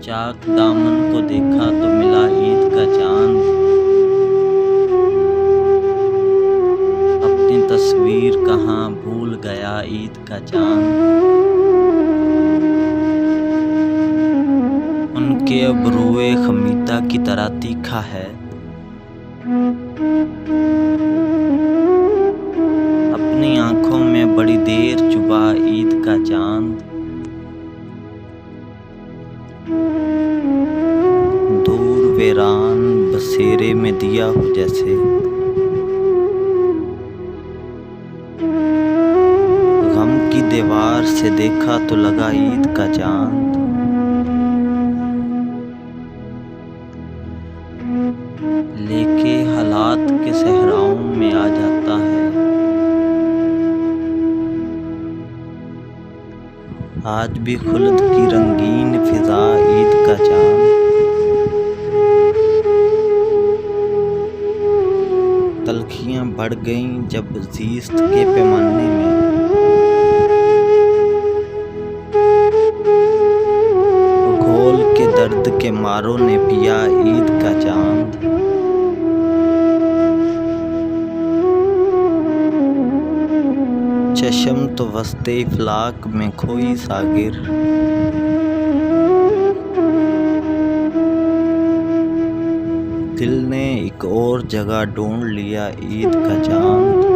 चाक दामन को देखा तो मिला ईद का चाँद। अपनी तस्वीर कहाँ भूल गया ईद का चाँद। उनके अबरूए खमीता की तरह तीखा है। अपनी आँखों में बड़ी देर चुभा ईद का चाँद। दूर वीरान बसेरे में दिया हो जैसे। गम की दीवार से देखा तो लगा ईद का चाँद। लेके हालात के सहराओं में आ जाता है। आज भी खुल्द की रंगीन फिजा ईद का चाँद। तलखियां बढ़ गईं जब ज़ीस्त के पैमाने में। घोल के दर्द के मारों ने पिया ईद का चाँद। चश्म तो वस्ते इफलाक में खोई सागिर। दिल ने एक और जगह ढूंढ लिया ईद का चाँद।